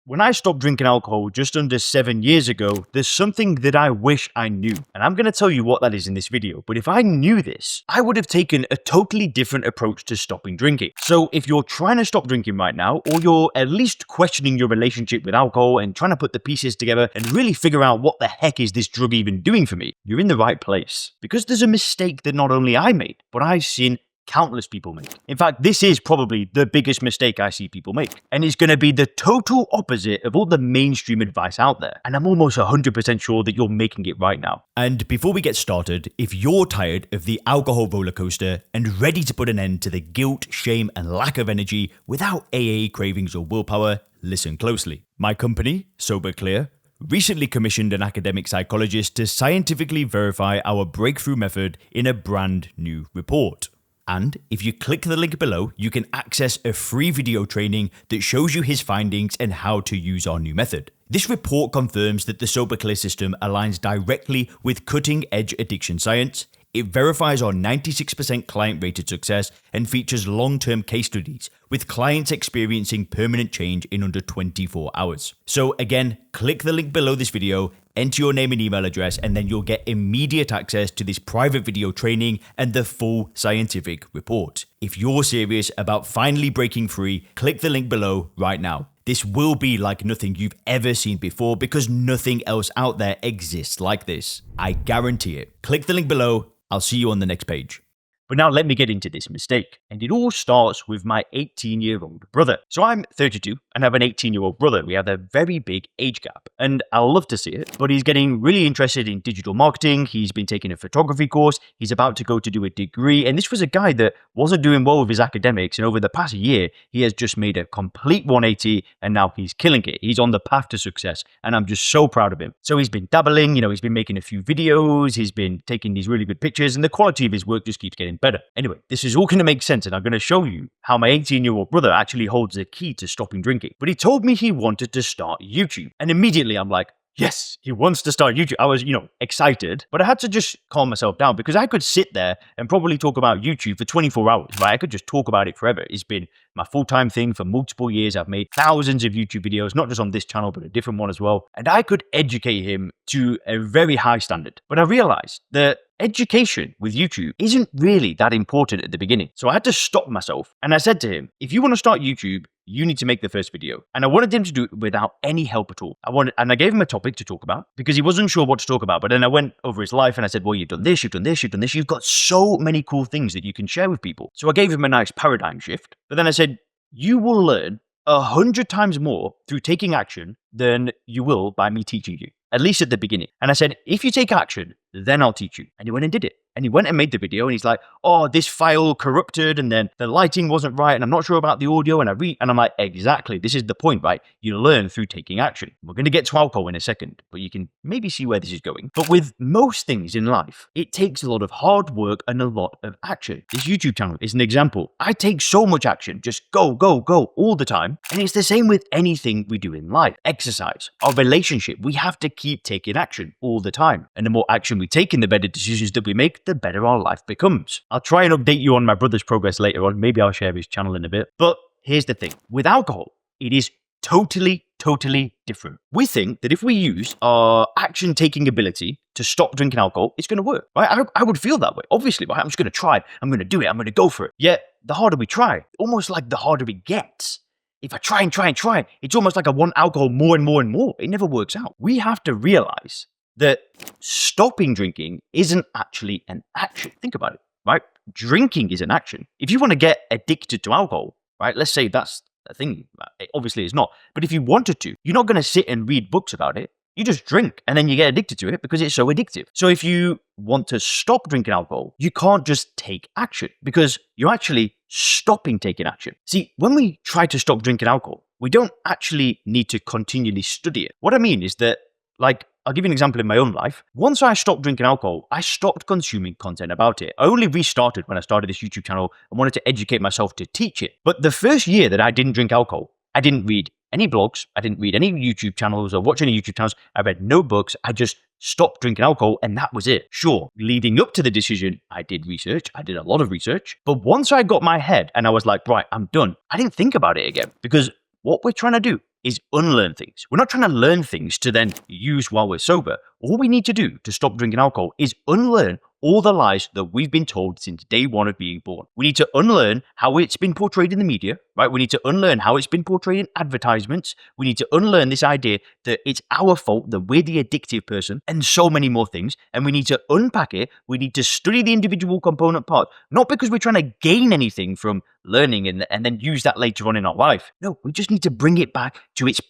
When I stopped drinking alcohol just under 7 years ago, there's something that I wish I knew. And I'm going to tell you what that is in this video. But if I knew this, I would have taken a totally different approach to stopping drinking. So if you're trying to stop drinking right now, or you're at least questioning your relationship with alcohol and trying to put the pieces together and really figure out what the heck is this drug even doing for me, you're in the right place. Because there's a mistake that not only I made, but I've seen countless people make. In fact, this is probably the biggest mistake I see people make. And it's going to be the total opposite of all the mainstream advice out there. And I'm almost 100% sure that you're making it right now. And before we get started, if you're tired of the alcohol roller coaster and ready to put an end to the guilt, shame, and lack of energy without AA cravings or willpower, listen closely. My company, Sober Clear, recently commissioned an academic psychologist to scientifically verify our breakthrough method in a brand new report. And if you click the link below, you can access a free video training that shows you his findings and how to use our new method. This report confirms that the Sober Clear system aligns directly with cutting-edge addiction science. It verifies our 96% client-rated success and features long-term case studies with clients experiencing permanent change in under 24 hours. So again, click the link below this video, enter your name and email address, and then you'll get immediate access to this private video training and the full scientific report. If you're serious about finally breaking free, click the link below right now. This will be like nothing you've ever seen before because nothing else out there exists like this. I guarantee it. Click the link below. I'll see you on the next page. But now let me get into this mistake. And it all starts with my 18-year-old brother. So I'm 32 and I have an 18-year-old brother. We have a very big age gap. And I'll love to see it, but he's getting really interested in digital marketing. He's been taking a photography course. He's about to go to do a degree. And this was a guy that wasn't doing well with his academics. And over the past year, he has just made a complete 180 and now he's killing it. He's on the path to success. And I'm just so proud of him. So he's been dabbling, he's been making a few videos. He's been taking these really good pictures and the quality of his work just keeps getting better. Anyway, this is all going to make sense and I'm going to show you how my 18-year-old brother actually holds the key to stopping drinking. But he told me he wanted to start YouTube. And immediately I'm like, yes, he wants to start YouTube. I was, excited, but I had to just calm myself down because I could sit there and probably talk about YouTube for 24 hours, right? I could just talk about it forever. It's been my full-time thing for multiple years. I've made thousands of YouTube videos, not just on this channel, but a different one as well. And I could educate him to a very high standard. But I realized that education with YouTube isn't really that important at the beginning. So I had to stop myself and I said to him, if you want to start YouTube, you need to make the first video. And I wanted him to do it without any help at all. I gave him a topic to talk about because he wasn't sure what to talk about. But then I went over his life and I said, well, you've done this, you've done this, you've done this. You've got so many cool things that you can share with people. So I gave him a nice paradigm shift. But then I said, you will learn 100 times more through taking action than you will by me teaching you, at least at the beginning. And I said, if you take action, then I'll teach you. And he went and did it. And he went and made the video and he's like, oh, this file corrupted and then the lighting wasn't right and I'm not sure about the audio. And I'm like, exactly. This is the point, right? You learn through taking action. We're going to get to alcohol in a second, but you can maybe see where this is going. But with most things in life, it takes a lot of hard work and a lot of action. This YouTube channel is an example. I take so much action, just go, go, go all the time. And it's the same with anything we do in life. Exercise, our relationship, we have to keep taking action all the time. And the more action we take and the better decisions that we make, the better our life becomes. I'll try and update you on my brother's progress later on. Maybe I'll share his channel in a bit. But here's the thing. With alcohol, it is totally different. We think that if we use our action-taking ability to stop drinking alcohol, it's going to work, right? I would feel that way, obviously, right? I'm just going to try. I'm going to do it. I'm going to go for it. Yet, the harder we try, almost like the harder it gets. If I try and try, it's almost like I want alcohol more and more and more. It never works out. We have to realize that stopping drinking isn't actually an action. Think about it, right? Drinking is an action. If you want to get addicted to alcohol, right? Let's say that's a thing. It obviously it's not. But if you wanted to, you're not going to sit and read books about it. You just drink and then you get addicted to it because it's so addictive. So if you want to stop drinking alcohol, you can't just take action because you're actually stopping taking action. See, when we try to stop drinking alcohol, we don't actually need to continually study it. What I mean is that, I'll give you an example in my own life. Once I stopped drinking alcohol, I stopped consuming content about it. I only restarted when I started this YouTube channel and wanted to educate myself to teach it. But the first year that I didn't drink alcohol, I didn't read any blogs. I didn't read any YouTube channels or watch any YouTube channels. I read no books. I just stopped drinking alcohol and that was it. Sure, leading up to the decision, I did research. I did a lot of research. But once I got my head and I was like, right, I'm done, I didn't think about it again because what we're trying to do is unlearn things. We're not trying to learn things to then use while we're sober. All we need to do to stop drinking alcohol is unlearn all the lies that we've been told since day one of being born. We need to unlearn how it's been portrayed in the media, right? We need to unlearn how it's been portrayed in advertisements. We need to unlearn this idea that it's our fault, that we're the addictive person, and so many more things. And we need to unpack it. We need to study the individual component parts, not because we're trying to gain anything from learning and then use that later on in our life. No, we just need to bring it back to its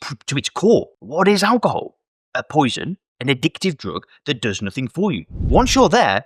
core. What is alcohol? A poison, an addictive drug that does nothing for you. Once you're there,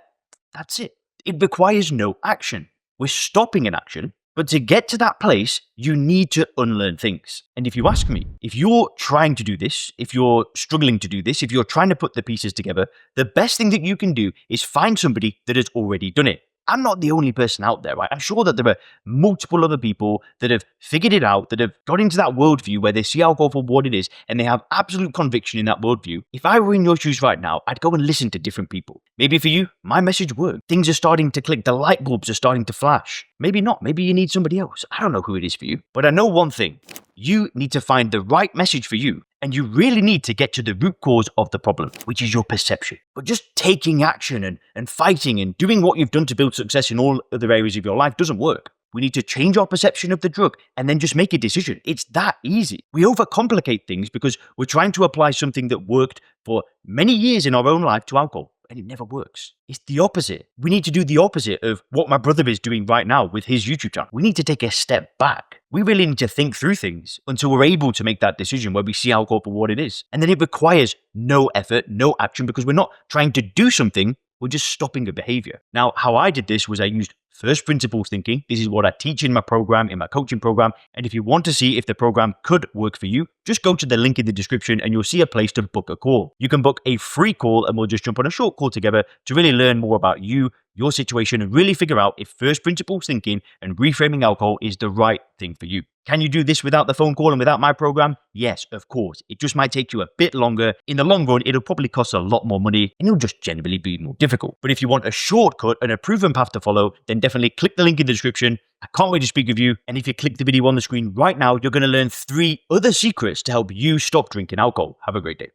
that's it. It requires no action. We're stopping an action, but to get to that place, you need to unlearn things. And if you ask me, if you're trying to do this, if you're struggling to do this, if you're trying to put the pieces together, the best thing that you can do is find somebody that has already done it. I'm not the only person out there, right? I'm sure that there are multiple other people that have figured it out, that have got into that worldview where they see alcohol for what it is, and they have absolute conviction in that worldview. If I were in your shoes right now, I'd go and listen to different people. Maybe for you, my message worked. Things are starting to click. The light bulbs are starting to flash. Maybe not. Maybe you need somebody else. I don't know who it is for you. But I know one thing. You need to find the right message for you. And you really need to get to the root cause of the problem, which is your perception. But just taking action and fighting and doing what you've done to build success in all other areas of your life doesn't work. We need to change our perception of the drug and then just make a decision. It's that easy. We overcomplicate things because we're trying to apply something that worked for many years in our own life to alcohol. And it never works. It's the opposite. We need to do the opposite of what my brother is doing right now with his YouTube channel. We need to take a step back. We really need to think through things until we're able to make that decision where we see alcohol for what it is. And then it requires no effort, no action, because we're not trying to do something, we're just stopping a behavior. Now, how I did this was I used first principles thinking. This is what I teach in my program, in my coaching program. And if you want to see if the program could work for you, just go to the link in the description and you'll see a place to book a call. You can book a free call and we'll just jump on a short call together to really learn more about you, your situation, and really figure out if first principles thinking and reframing alcohol is the right thing for you. Can you do this without the phone call and without my program? Yes, of course. It just might take you a bit longer. In the long run, it'll probably cost a lot more money and it'll just generally be more difficult. But if you want a shortcut and a proven path to follow, then definitely click the link in the description. I can't wait to speak with you. And if you click the video on the screen right now, you're going to learn 3 other secrets to help you stop drinking alcohol. Have a great day.